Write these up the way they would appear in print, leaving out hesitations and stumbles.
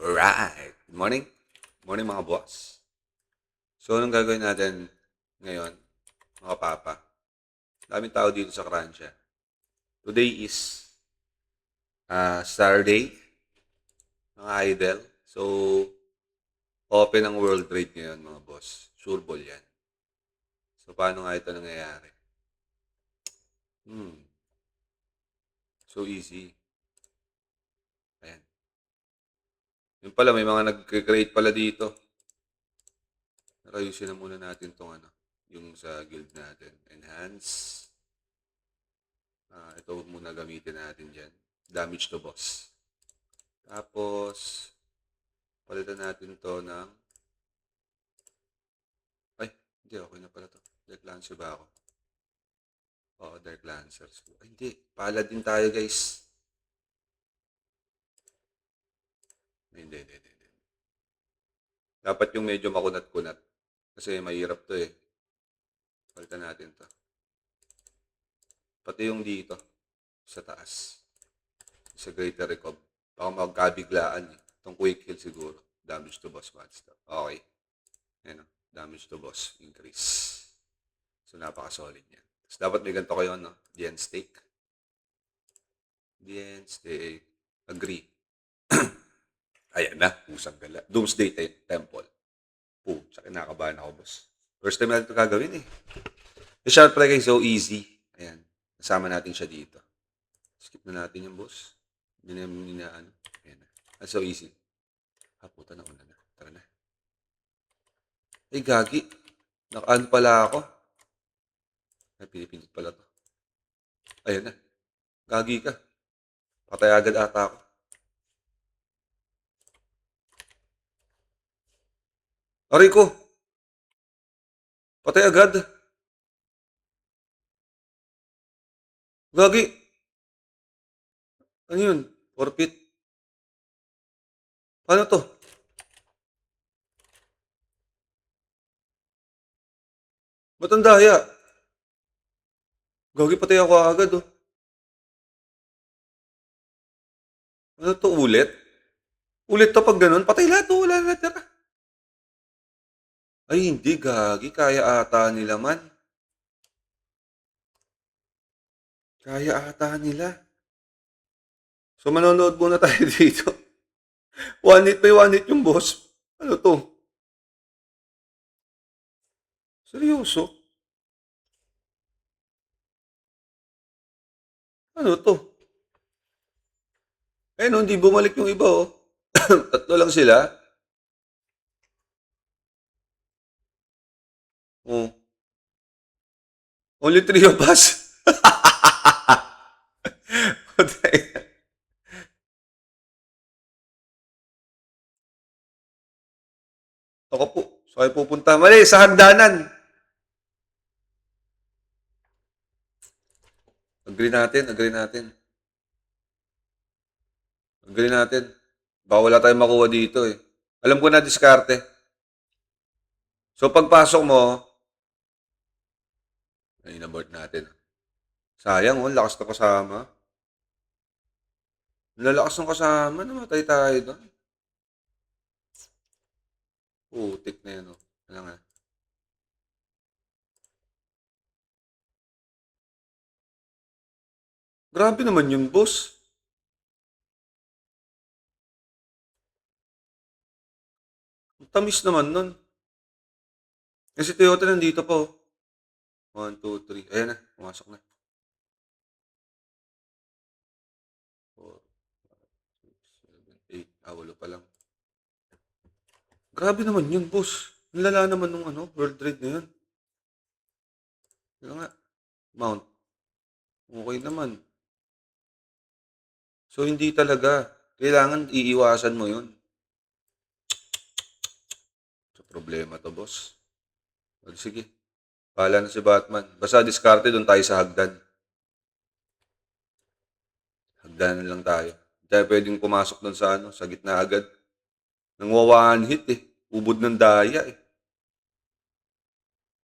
Alright. Good morning. Good morning mga boss. So, anong gagawin natin ngayon, mga papa? Daming tao dito sa Kransya. Today is Saturday, mga idol. So, open ang world trade ngayon, mga boss. Sure ball yan. So, paano nga ito nangyayari? Hmm, so easy. Ayan. Yun pala, may mga nag-create pala dito. Nakayusin na muna natin itong yung sa guild natin. Enhance. Ito muna gamitin natin dyan. Damage to boss. Tapos, palitan natin to ng... Ay, hindi. Okay na pala to. Dark Lancer ba ako? Oo, Dark Lancers. Ay, hindi. Paladin tayo, guys. Ay, hindi. Dapat yung medyo makunat-kunat. Kasi mahirap to eh. Palitan natin to. Pati yung dito. Sa taas. Sa Greater Recob. Baka magkabiglaan eh. Itong quick heal siguro. Damage to boss monster. Okay. Ayan o. Damage to boss. Increase. So, napaka-solid niya. Tapos, dapat may ganito kayo, no? Gen Stake. Gen Stake. Agree. Ayan na. Pusang gala. Doomsday Temple. Boom. Sa kinakabahan ako, boss. First time natin ito gagawin eh. The shot play guys, so easy. Ayan. Kasama natin siya dito. Skip na natin yung boss. Hindi na yung inaano. Ayan na. That's so easy. Puta na una na. Tara na. Ay, gagi. Naka-ano pala ako. Ay, pinipindot pala to. Ayan na. Gagi ka. Patay agad ata ako. Aray ko. Patay agad. Gagi. Ano yun? Forfeit. Paano to? Ba't ang daya? Gagi, patay ako agad oh. Ano to, ulit? Ulit to pag ganun? Patay lahat oh. Wala na natira. Ay, hindi, gagi. Kaya ata nila man. Kaya ata nila. So, manonood muna tayo dito. One hit by one hit yung boss. Ano to? Seryoso? Ano to? Eh, no, hindi bumalik yung iba oh. Tatlo lang sila. Oh. Only three of us. Ako po. So, kayo pupunta. Mali, sa hagdanan. Agree natin. Agree natin. Baka wala tayong makuha dito eh. Alam ko na diskarte. So, pagpasok mo, ay, inabort natin. Sayang, oh, lakas na kasama. Lalakas ng kasama, namatay tayo doon. Putik na yan, oh. Ano nga. Grabe naman yun, boss. Ang tamis naman nun. Kasi Toyota nandito pa, oh. 1, 2, 3. Ayan na, pumasok na. 4, 5, 6, 7, 8. Walo pa lang. Grabe naman yun, boss. Ang lala naman nung world trade na yun. Ano nga, mount. Okay naman. So, hindi talaga. Kailangan iiwasan mo yun. So, problema to, boss. O, sige. Pahala na si Batman. Basta diskarte doon tayo sa hagdan. Hagdan na lang tayo. Hindi tayo pwedeng pumasok doon sa sa gitna agad. Nangwawahan hit eh. Ubod ng daya eh.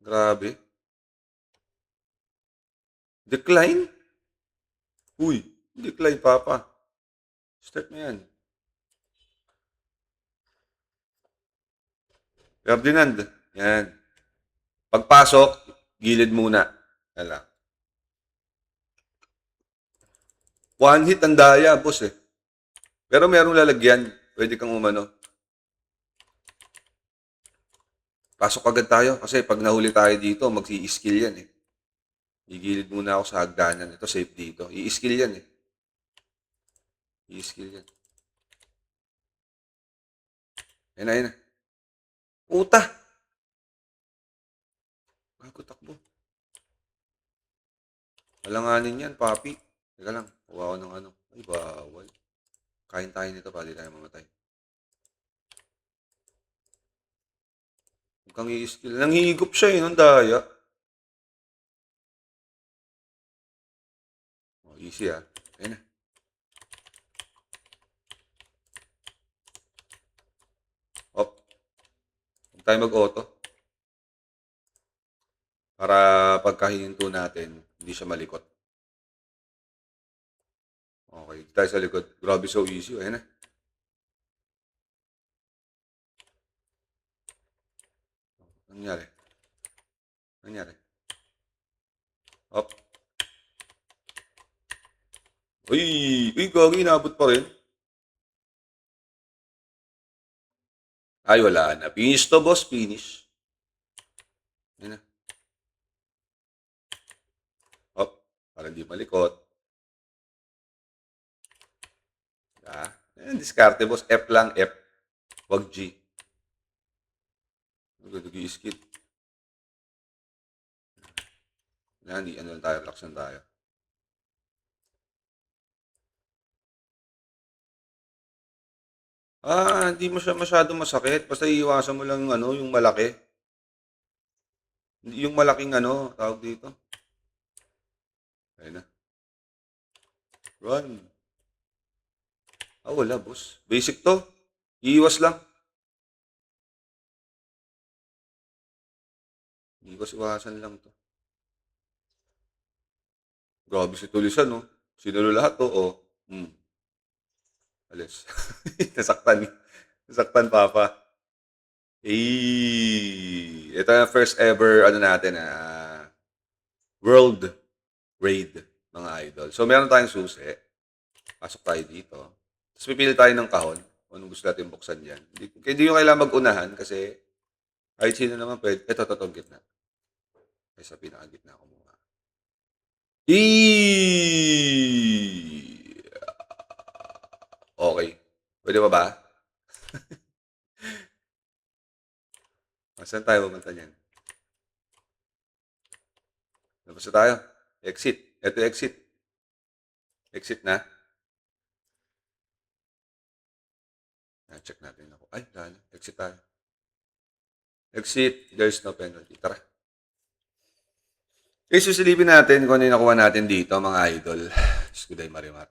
Grabe. Decline? Uy, decline papa. Start mo yan. Ferdinand. Yan. Pagpasok, gilid muna. Yan lang. One hit ang daya, boss eh. Pero merong lalagyan. Pwede kang umano. Pasok agad tayo kasi pag nahuli tayo dito, mag-i-skill yan eh. Igilid muna ako sa hagdanan. Ito safe dito. I-skill yan eh. I-skill yan. Ayun na, ayun na. Puta! Bago takbo. Alanganin yan, papi. Teka lang. Kuha ko ng ano. Ay, bawal. Kain tayo nito, pali tayo mamatay. Huwag kang i-skill. Nanghihigop siya eh, nung daya. Oh, easy ah. Ayun na. Op. Huwag tayo mag-auto. Para pagkahininto natin, hindi siya malikot. Okay, tayo sa likod. Grabe, so easy. Ayun na. Ano nangyari? Ano nangyari? Op. Uy! Uy, gagi, inabot pa rin. Ay, wala na. Finish to, boss. Finish. Ayun na. Op. Para hindi malikot. Ah. Ayan, diskarte, boss. F lang, F. Wag G. Nag-skip. Yan, di, ano lang tayo, relax lang tayo. Hindi mo siya masyadong masakit. Basta iiwasan mo lang yung ano, yung malaki. Yung malaking ano, tawag dito. Ayun na. Run. Wala, boss. Basic to. Iiwas lang. Iwas-iwasan lang to. Grabe si Tulisan, no? Sinulo lahat to, oh. Alis. Nasaktan. Nasaktan, Papa. Ito yung first ever, ano natin, World Raid, mga idol. So, meron tayong susi. Pasok tayo dito. Tapos pipili tayo ng kahon. Kung anong gusto natin buksan dyan. Hindi yung kailangan mag-unahan kasi kahit sino naman pwede. Ito, gitna. Ay, sa pinaka-gitna ko muna. Okay. Pwede ba ba? Saan tayo pumunta niyan? Tapos na tayo. Exit. Ito exit. Exit na. Check natin ako. Ay, dahil. Exit tayo. Exit. There's no penalty. Tara. Okay, susilipin natin kung ano yung nakuha natin dito, mga idol. Skuday Marimar.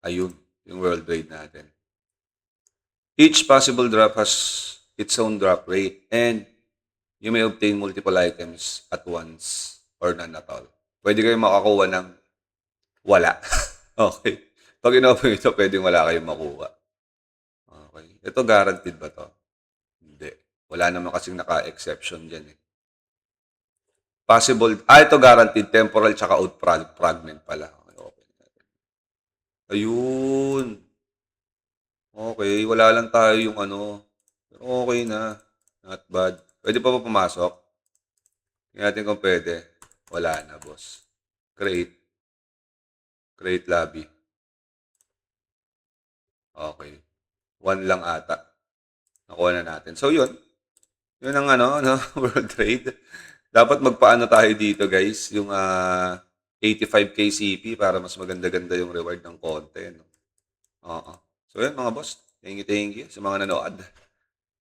Ayun. Yung world raid natin. Each possible drop has its own drop rate and you may obtain multiple items at once or none at all. Pwede kayong makakuha ng wala. Okay. Pag in-open ito, pwedeng wala kayong makuha. Okay. Ito guaranteed ba to? Hindi. Wala naman kasing naka-exception dyan eh. Possible. Ito guaranteed. Temporal tsaka out fragment pala. Okay, open natin. Ayun. Okay. Wala lang tayo yung ano. Pero okay na. Not bad. Pwede pa ba pumasok? Tingnan natin kung pwede. Wala na, boss. Create. Create lobby. Okay. One lang ata. Nakuha na natin. So, yun. Yun ang ano, World Trade. Dapat magpaano tayo dito, guys. Yung 85k CP para mas maganda-ganda yung reward ng konti. No? Oo. So, yun mga boss. Thank you sa mga nanood.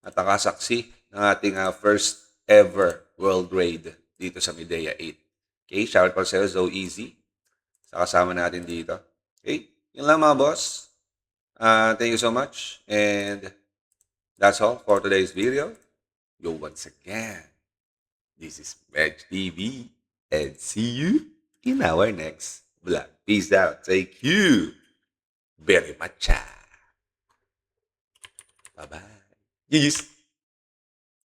At nakasaksi ng ating first ever World Raid dito sa Medea 8. Okay, shout out sa So Easy. Sa kasama natin dito. Okay, yun lang mga boss. Thank you so much. And that's all for today's video. Yo, once again, this is Reg TV. And see you in our next vlog. Peace out. Thank you very much. Bye-bye. Yes.